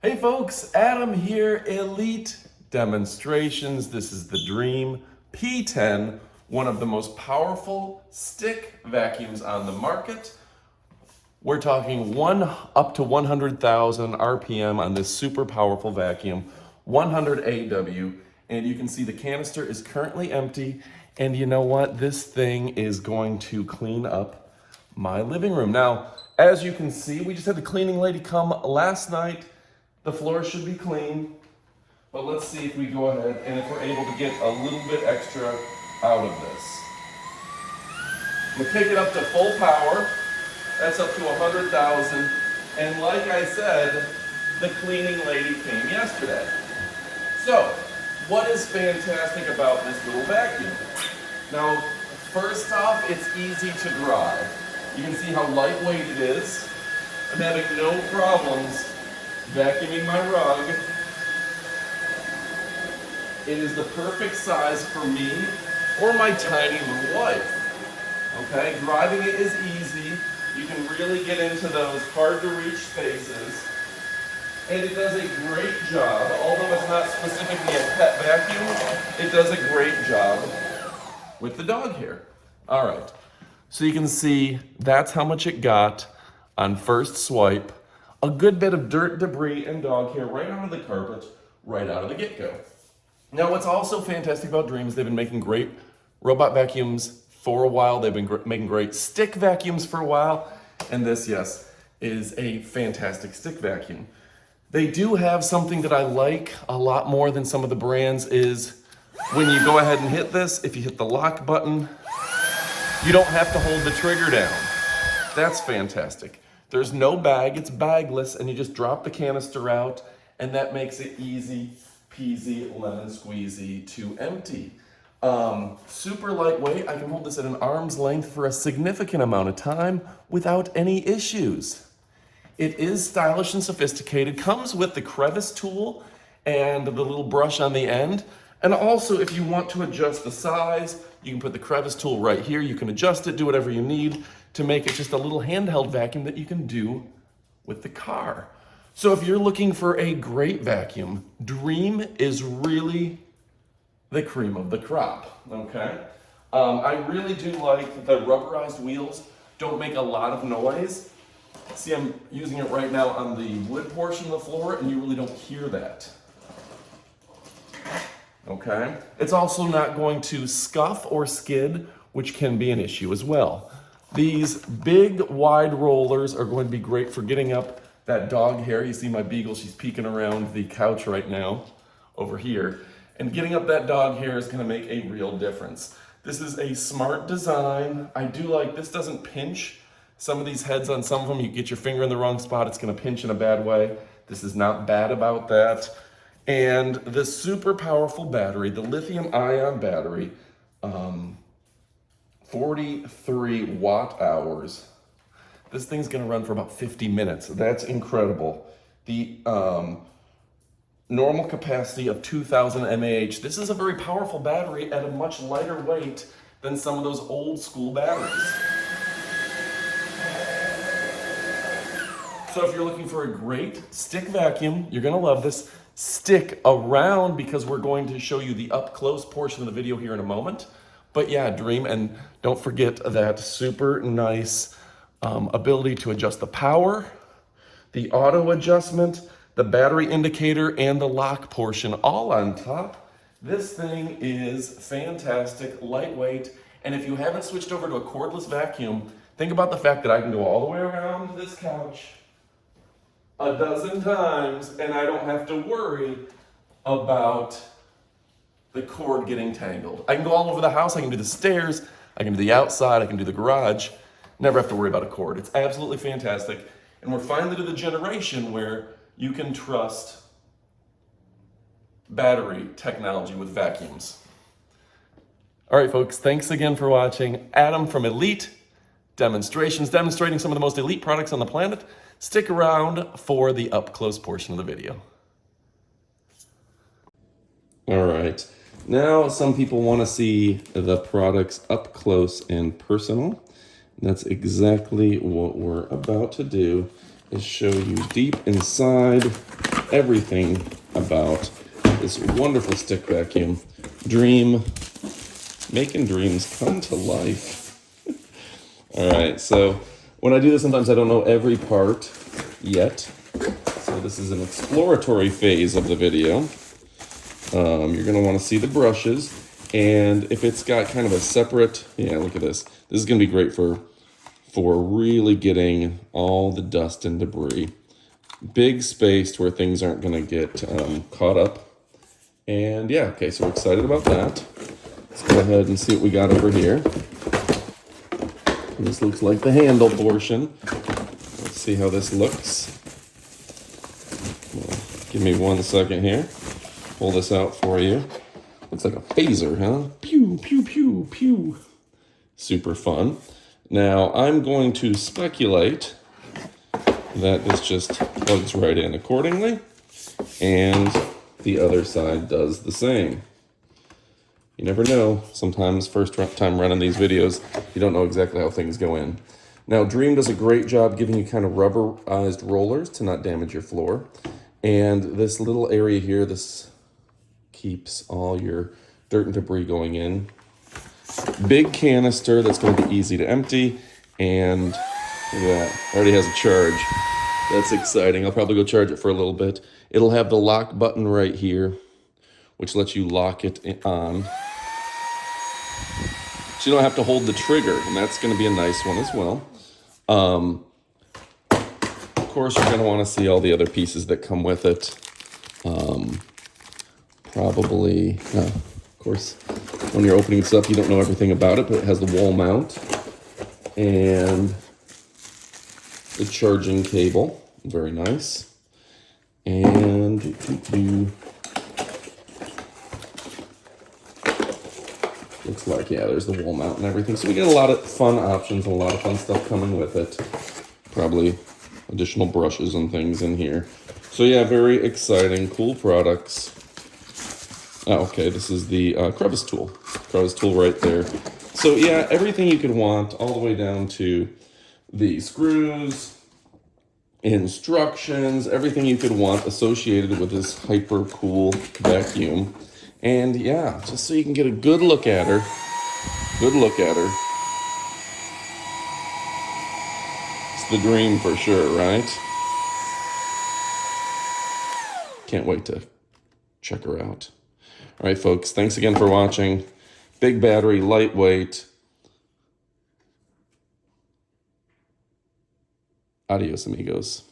Hey folks, Adam here, Elite Demonstrations. This is the Dream P10, one of the most powerful stick vacuums on the market. We're talking up to 100,000 RPM on this super powerful vacuum, 100 AW, and you can see the canister is currently empty, and you know what? This thing is going to clean up my living room. Now, as you can see, we just had the cleaning lady come last night. The floor should be clean, but let's see if we go ahead and if we're able to get a little bit extra out of this. I'm gonna take it up to full power. That's up to 100,000. And like I said, the cleaning lady came yesterday. So, what is fantastic about this little vacuum? Now, first off, it's easy to drive. You can see how lightweight it is. I'm having no problems vacuuming my rug. It is the perfect size for me or my tiny little wife. Okay, driving it is easy. You can really get into those hard to reach spaces. And it does a great job, although it's not specifically a pet vacuum, it does a great job with the dog hair. All right, so you can see that's how much it got on first swipe. A good bit of dirt, debris, and dog hair right out of the carpet, right out of the get-go. Now, what's also fantastic about Dream is they've been making great robot vacuums for a while. They've been making great stick vacuums for a while. And this, yes, is a fantastic stick vacuum. They do have something that I like a lot more than some of the brands is when you go ahead and hit this, if you hit the lock button, you don't have to hold the trigger down. That's fantastic. There's no bag, it's bagless, and you just drop the canister out, and that makes it easy peasy, lemon squeezy to empty. Super lightweight. I can hold this at an arm's length for a significant amount of time without any issues. It is stylish and sophisticated, comes with the crevice tool and the little brush on the end. And also, if you want to adjust the size, you can put the crevice tool right here. You can adjust it, do whatever you need to make it just a little handheld vacuum that you can do with the car. So if you're looking for a great vacuum, Dream is really the cream of the crop, okay? I really do like the rubberized wheels, don't make a lot of noise. See, I'm using it right now on the wood portion of the floor, and you really don't hear that. Okay? It's also not going to scuff or skid, which can be an issue as well. These big, wide rollers are going to be great for getting up that dog hair. You see my beagle, she's peeking around the couch right now, over here. And getting up that dog hair is gonna make a real difference. This is a smart design. I do like, this doesn't pinch. Some of these heads on some of them, you get your finger in the wrong spot, it's gonna pinch in a bad way. This is not bad about that. And the super powerful battery, the lithium ion battery, 43 watt hours. This thing's gonna run for about 50 minutes. That's incredible. The normal capacity of 2000 mAh. This is a very powerful battery at a much lighter weight than some of those old school batteries. So if you're looking for a great stick vacuum, you're gonna love this. Stick around because we're going to show you the up close portion of the video here in a moment. But yeah, Dream, and don't forget that super nice ability to adjust the power, the auto adjustment, the battery indicator, and the lock portion all on top. This thing is fantastic, lightweight, and if you haven't switched over to a cordless vacuum, think about the fact that I can go all the way around this couch a dozen times and I don't have to worry about the cord getting tangled. I can go all over the house, I can do the stairs, I can do the outside, I can do the garage, never have to worry about a cord. It's absolutely fantastic. And we're finally to the generation where you can trust battery technology with vacuums. All right, folks, thanks again for watching. Adam from Elite Demonstrations, demonstrating some of the most elite products on the planet. Stick around for the up close portion of the video. All right, now some people want to see the products up close and personal. That's exactly what we're about to do, is show you deep inside everything about this wonderful stick vacuum. Making dreams come to life. All right, so when I do this, sometimes I don't know every part yet. So this is an exploratory phase of the video. You're gonna wanna see the brushes, and if it's got kind of a separate, yeah, look at this. This is gonna be great for really getting all the dust and debris. Big space where things aren't gonna get caught up. And yeah, okay, so we're excited about that. Let's go ahead and see what we got over here. This looks like the handle portion. Let's see how this looks. Well, give me 1 second here. Pull this out for you. Looks like a phaser, huh? Pew, pew, pew, pew. Super fun. Now, I'm going to speculate that this just plugs right in accordingly, and the other side does the same. You never know. Sometimes first time running these videos, you don't know exactly how things go in. Now, Dream does a great job giving you kind of rubberized rollers to not damage your floor. And this little area here, this keeps all your dirt and debris going in. Big canister that's going to be easy to empty. And look at that, already has a charge. That's exciting. I'll probably go charge it for a little bit. It'll have the lock button right here, which lets you lock it on. So you don't have to hold the trigger, and that's going to be a nice one as well. Of course, you're going to want to see all the other pieces that come with it. Probably, of course, when you're opening this up, you don't know everything about it, but it has the wall mount and the charging cable. Very nice. And looks like, yeah, there's the wall mount and everything. So we get a lot of fun options and a lot of fun stuff coming with it. Probably additional brushes and things in here. So yeah, very exciting, cool products. Oh, okay, this is the crevice tool. Crevice tool right there. So yeah, everything you could want, all the way down to the screws, instructions, everything you could want associated with this hyper cool vacuum. And yeah, just so you can get a good look at her. Good look at her. It's the Dream for sure, right? Can't wait to check her out. All right, folks, thanks again for watching. Big battery, lightweight. Adios, amigos.